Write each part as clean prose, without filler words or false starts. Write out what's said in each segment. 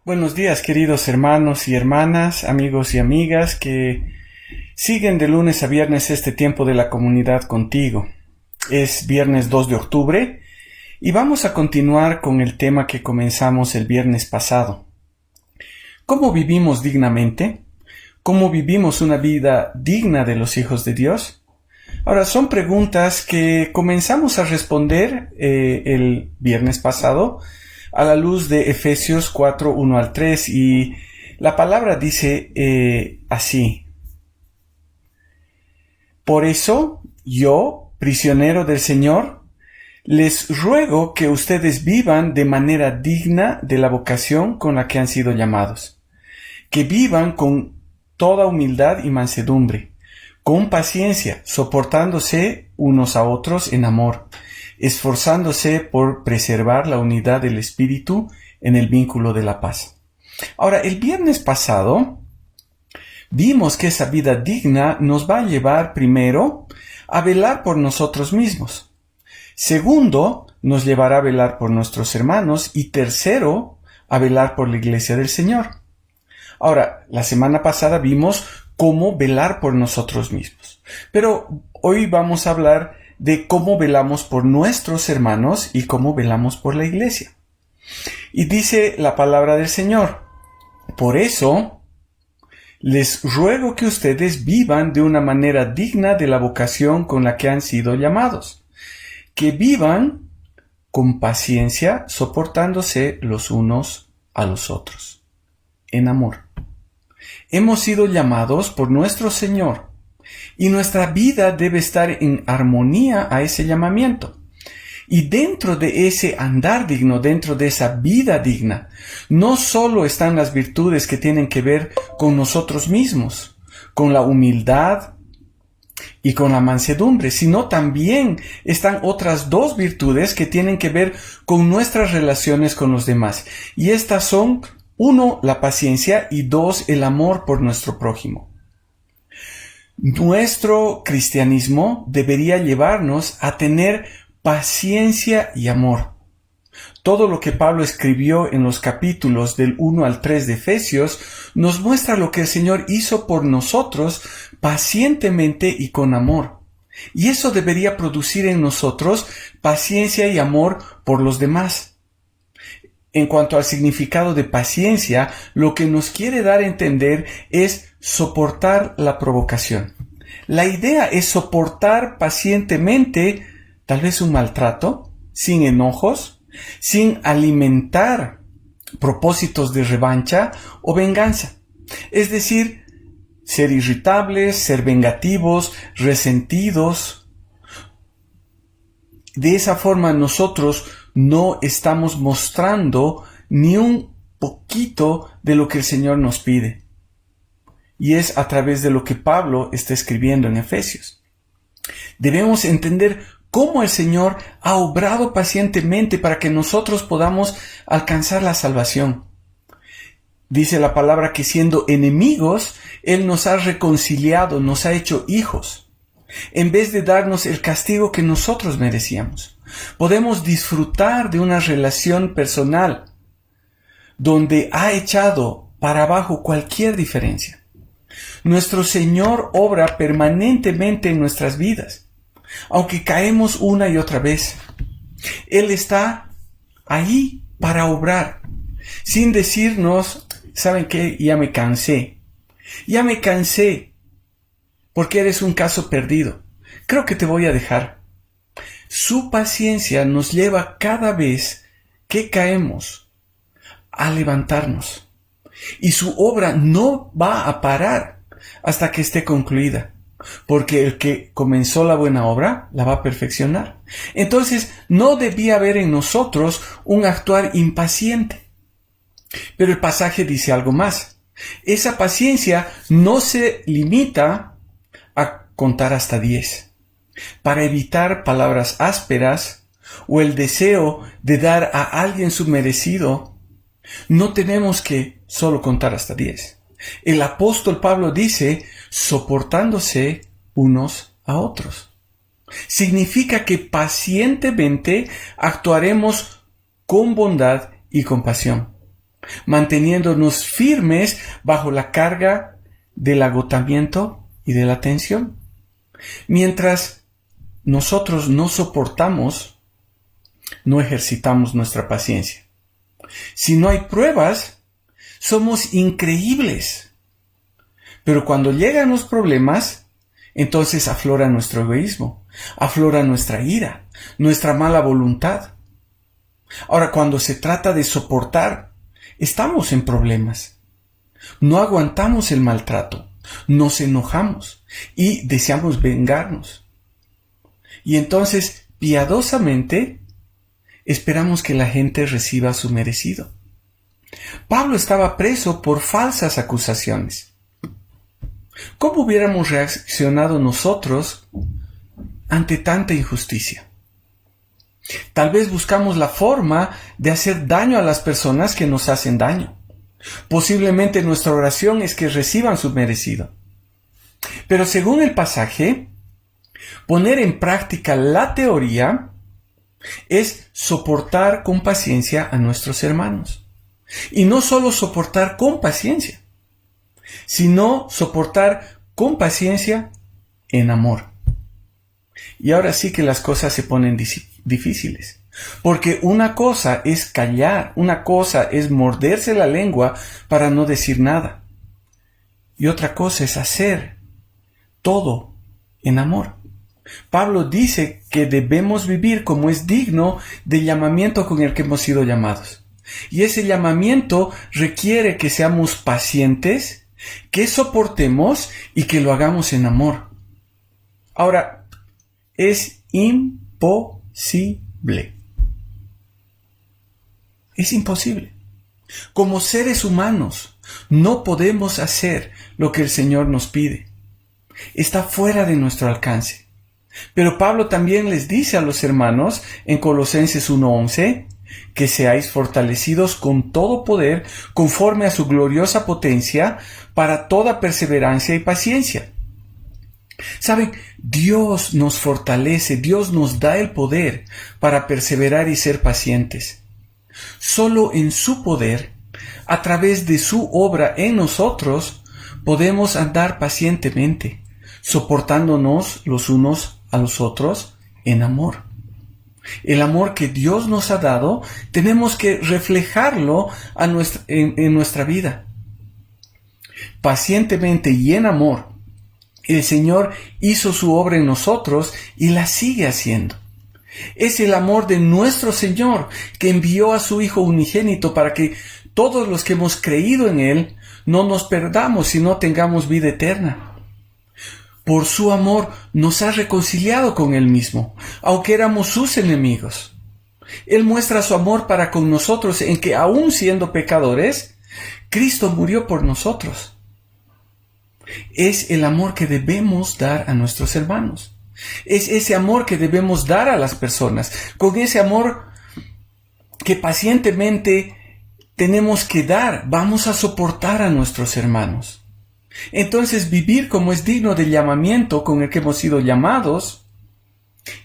Buenos días, queridos hermanos y hermanas, amigos y amigas que siguen de lunes a viernes este tiempo de la comunidad contigo. Es viernes 2 de octubre y vamos a continuar con el tema que comenzamos el viernes pasado. ¿Cómo vivimos dignamente? ¿Cómo vivimos una vida digna de los hijos de Dios? Ahora, son preguntas que comenzamos a responder el viernes pasado a la luz de Efesios 4, 1 al 3, y la palabra dice así: Por eso, yo, prisionero del Señor, les ruego que ustedes vivan de manera digna de la vocación con la que han sido llamados, que vivan con toda humildad y mansedumbre, con paciencia, soportándose unos a otros en amor, esforzándose por preservar la unidad del espíritu en el vínculo de la paz. Ahora, el viernes pasado vimos que esa vida digna nos va a llevar primero a velar por nosotros mismos. Segundo, nos llevará a velar por nuestros hermanos. Y tercero, a velar por la iglesia del Señor. Ahora, la semana pasada vimos cómo velar por nosotros mismos. Pero hoy vamos a hablar de cómo velamos por nuestros hermanos y cómo velamos por la iglesia. Y dice la palabra del Señor: por eso, les ruego que ustedes vivan de una manera digna de la vocación con la que han sido llamados, que vivan con paciencia, soportándose los unos a los otros, en amor. Hemos sido llamados por nuestro Señor, y nuestra vida debe estar en armonía a ese llamamiento. Y dentro de ese andar digno, dentro de esa vida digna, no solo están las virtudes que tienen que ver con nosotros mismos, con la humildad y con la mansedumbre, sino también están otras dos virtudes que tienen que ver con nuestras relaciones con los demás. Y estas son: uno, la paciencia, y dos, el amor por nuestro prójimo. Nuestro cristianismo debería llevarnos a tener paciencia y amor. Todo lo que Pablo escribió en los capítulos del 1 al 3 de Efesios nos muestra lo que el Señor hizo por nosotros pacientemente y con amor. Y eso debería producir en nosotros paciencia y amor por los demás. En cuanto al significado de paciencia, lo que nos quiere dar a entender es soportar la provocación. La idea es soportar pacientemente tal vez un maltrato, sin enojos, sin alimentar propósitos de revancha o venganza. Es decir, ser irritables, ser vengativos, resentidos. De esa forma nosotros no estamos mostrando ni un poquito de lo que el Señor nos pide. Y es a través de lo que Pablo está escribiendo en Efesios. Debemos entender cómo el Señor ha obrado pacientemente para que nosotros podamos alcanzar la salvación. Dice la palabra que siendo enemigos, Él nos ha reconciliado, nos ha hecho hijos, en vez de darnos el castigo que nosotros merecíamos. Podemos disfrutar de una relación personal donde ha echado para abajo cualquier diferencia. Nuestro Señor obra permanentemente en nuestras vidas, aunque caemos una y otra vez. Él está ahí para obrar, sin decirnos: ¿saben qué? Ya me cansé, porque eres un caso perdido. Creo que te voy a dejar. Su paciencia nos lleva cada vez que caemos a levantarnos. Y su obra no va a parar hasta que esté concluida, porque el que comenzó la buena obra la va a perfeccionar. Entonces, no debía haber en nosotros un actuar impaciente. Pero el pasaje dice algo más. Esa paciencia no se limita a contar hasta 10, para evitar palabras ásperas o el deseo de dar a alguien su merecido. No tenemos que solo contar hasta 10. El apóstol Pablo dice: soportándose unos a otros. Significa que pacientemente actuaremos con bondad y compasión. manteniéndonos firmes bajo la carga del agotamiento y de la tensión. Mientras nosotros no soportamos, no ejercitamos nuestra paciencia. Si no hay pruebas, somos increíbles. Pero cuando llegan los problemas, entonces aflora nuestro egoísmo, aflora nuestra ira, nuestra mala voluntad. Ahora, cuando se trata de soportar, estamos en problemas. No aguantamos el maltrato, nos enojamos y deseamos vengarnos. Y entonces, piadosamente, esperamos que la gente reciba su merecido. Pablo estaba preso por falsas acusaciones. ¿Cómo hubiéramos reaccionado nosotros ante tanta injusticia? Tal vez buscamos la forma de hacer daño a las personas que nos hacen daño. Posiblemente nuestra oración es que reciban su merecido. Pero según el pasaje, poner en práctica la teoría es soportar con paciencia a nuestros hermanos. Y no solo soportar con paciencia, sino soportar con paciencia en amor. Y ahora sí que las cosas se ponen difíciles. Porque una cosa es callar, una cosa es morderse la lengua para no decir nada. Y otra cosa es hacer todo en amor. Pablo dice que debemos vivir como es digno del llamamiento con el que hemos sido llamados. Y ese llamamiento requiere que seamos pacientes, que soportemos y que lo hagamos en amor. Ahora, es imposible. Es imposible. Como seres humanos, no podemos hacer lo que el Señor nos pide. Está fuera de nuestro alcance. Pero Pablo también les dice a los hermanos en Colosenses 1:11 que seáis fortalecidos con todo poder conforme a su gloriosa potencia para toda perseverancia y paciencia. ¿Saben? Dios nos fortalece, Dios nos da el poder para perseverar y ser pacientes. Solo en su poder, a través de su obra en nosotros, podemos andar pacientemente, soportándonos los unos a los otros en amor. El amor que Dios nos ha dado, tenemos que reflejarlo en nuestra vida. Pacientemente y en amor, el Señor hizo su obra en nosotros y la sigue haciendo. Es el amor de nuestro Señor que envió a su Hijo unigénito para que todos los que hemos creído en Él no nos perdamos, sino tengamos vida eterna. Por su amor nos ha reconciliado con Él mismo, aunque éramos sus enemigos. Él muestra su amor para con nosotros en que, aun siendo pecadores, Cristo murió por nosotros. Es el amor que debemos dar a nuestros hermanos. Es ese amor que debemos dar a las personas. Con ese amor que pacientemente tenemos que dar, vamos a soportar a nuestros hermanos. Entonces, vivir como es digno del llamamiento con el que hemos sido llamados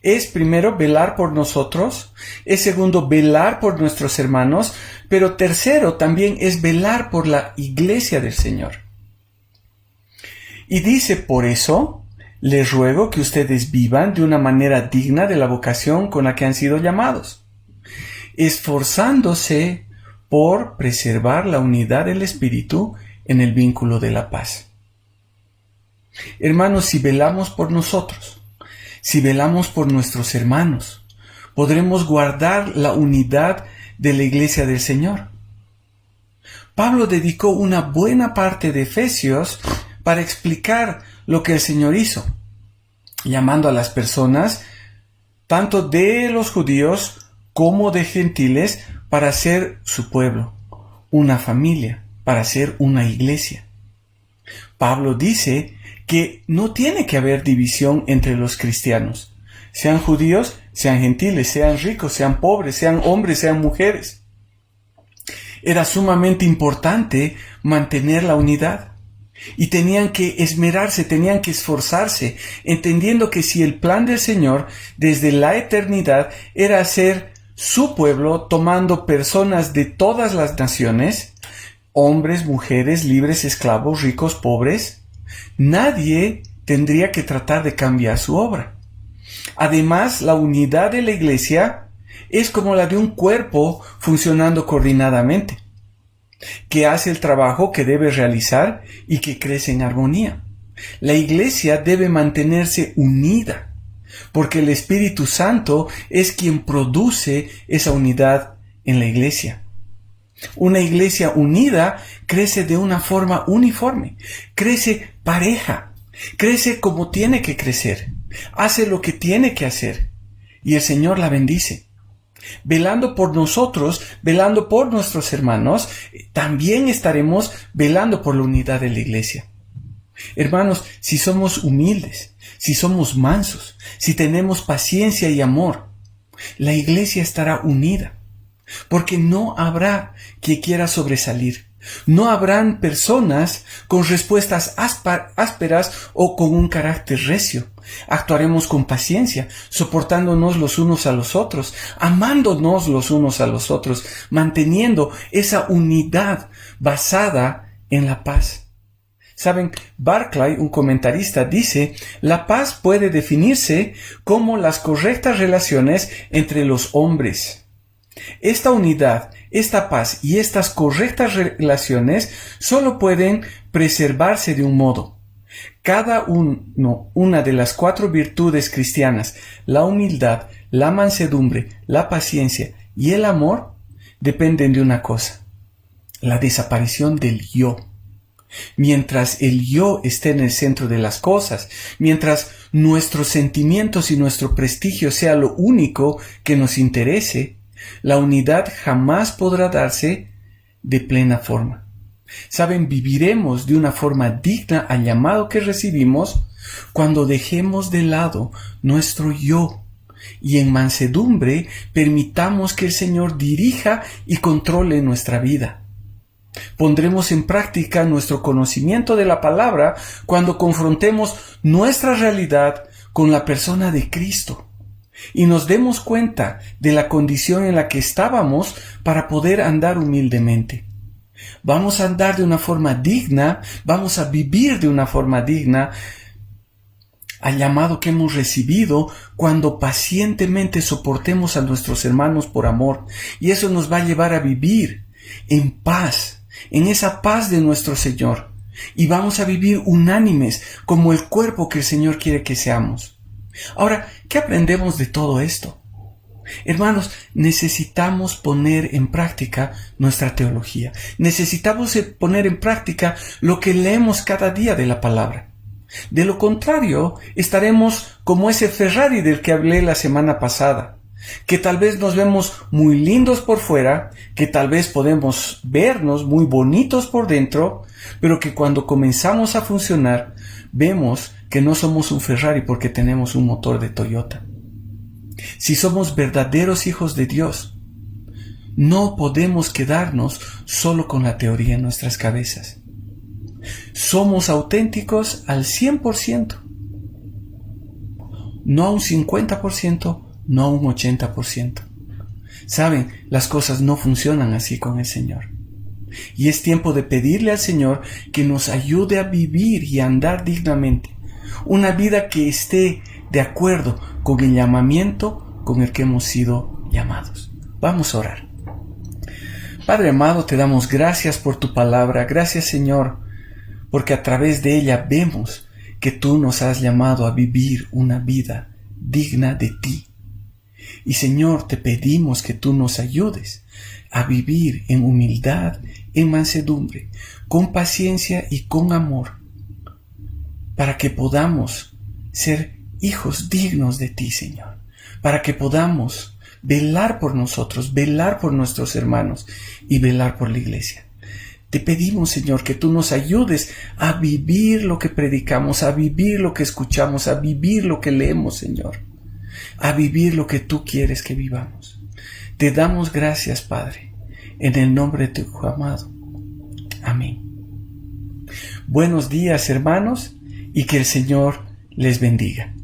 es, primero, velar por nosotros, es, segundo, velar por nuestros hermanos, pero tercero, también es velar por la iglesia del Señor. Y dice, por eso, les ruego que ustedes vivan de una manera digna de la vocación con la que han sido llamados, esforzándose por preservar la unidad del Espíritu en el vínculo de la paz. Hermanos, si velamos por nosotros, si velamos por nuestros hermanos, podremos guardar la unidad de la iglesia del Señor. Pablo dedicó una buena parte de Efesios para explicar lo que el Señor hizo, llamando a las personas, tanto de los judíos como de gentiles, para ser su pueblo, una familia, para ser una iglesia. Pablo dice que no tiene que haber división entre los cristianos, sean judíos, sean gentiles, sean ricos, sean pobres, sean hombres, sean mujeres. Era sumamente importante mantener la unidad y tenían que esmerarse, tenían que esforzarse, entendiendo que si el plan del Señor desde la eternidad era hacer su pueblo, tomando personas de todas las naciones, hombres, mujeres, libres, esclavos, ricos, pobres. Nadie tendría que tratar de cambiar su obra. Además, la unidad de la iglesia es como la de un cuerpo funcionando coordinadamente, que hace el trabajo que debe realizar y que crece en armonía. La iglesia debe mantenerse unida, porque el Espíritu Santo es quien produce esa unidad en la iglesia. Una iglesia unida crece de una forma uniforme, crece pareja, crece como tiene que crecer, hace lo que tiene que hacer, y el Señor la bendice. Velando por nosotros, velando por nuestros hermanos, también estaremos velando por la unidad de la iglesia. Hermanos, si somos humildes, si somos mansos, si tenemos paciencia y amor, la iglesia estará unida, porque no habrá quien quiera sobresalir. No habrán personas con respuestas ásperas o con un carácter recio. Actuaremos con paciencia, soportándonos los unos a los otros, amándonos los unos a los otros, manteniendo esa unidad basada en la paz. Saben, Barclay, un comentarista, dice: la paz puede definirse como las correctas relaciones entre los hombres. Esta unidad, esta paz y estas correctas relaciones solo pueden preservarse de un modo. Una de las 4 virtudes cristianas, la humildad, la mansedumbre, la paciencia y el amor, dependen de una cosa: la desaparición del yo. Mientras el yo esté en el centro de las cosas, mientras nuestros sentimientos y nuestro prestigio sea lo único que nos interese, la unidad jamás podrá darse de plena forma. Saben, viviremos de una forma digna al llamado que recibimos cuando dejemos de lado nuestro yo y en mansedumbre permitamos que el Señor dirija y controle nuestra vida. Pondremos en práctica nuestro conocimiento de la palabra cuando confrontemos nuestra realidad con la persona de Cristo y nos demos cuenta de la condición en la que estábamos para poder andar humildemente. Vamos a andar de una forma digna, vamos a vivir de una forma digna al llamado que hemos recibido cuando pacientemente soportemos a nuestros hermanos por amor, y eso nos va a llevar a vivir en paz, en esa paz de nuestro Señor, y vamos a vivir unánimes como el cuerpo que el Señor quiere que seamos. Ahora, ¿qué aprendemos de todo esto? Hermanos, necesitamos poner en práctica nuestra teología. Necesitamos poner en práctica lo que leemos cada día de la palabra. De lo contrario, estaremos como ese Ferrari del que hablé la semana pasada, que tal vez nos vemos muy lindos por fuera, que tal vez podemos vernos muy bonitos por dentro, pero que cuando comenzamos a funcionar, vemos que no somos un Ferrari porque tenemos un motor de Toyota. Si somos verdaderos hijos de Dios, no podemos quedarnos solo con la teoría en nuestras cabezas. Somos auténticos al 100%, no a un 50%, no a un 80%. Saben, las cosas no funcionan así con el Señor. Y es tiempo de pedirle al Señor que nos ayude a vivir y a andar dignamente. Una vida que esté de acuerdo con el llamamiento con el que hemos sido llamados. Vamos a orar. Padre amado, te damos gracias por tu palabra. Gracias, Señor, porque a través de ella vemos que tú nos has llamado a vivir una vida digna de ti. Y Señor, te pedimos que tú nos ayudes a vivir en humildad, en mansedumbre, con paciencia y con amor, para que podamos ser hijos dignos de ti, Señor, para que podamos velar por nosotros, velar por nuestros hermanos y velar por la iglesia. Te pedimos, Señor, que tú nos ayudes a vivir lo que predicamos, a vivir lo que escuchamos, a vivir lo que leemos, Señor, a vivir lo que tú quieres que vivamos. Te damos gracias, Padre, en el nombre de tu Hijo amado. Amén. Buenos días, hermanos, y que el Señor les bendiga.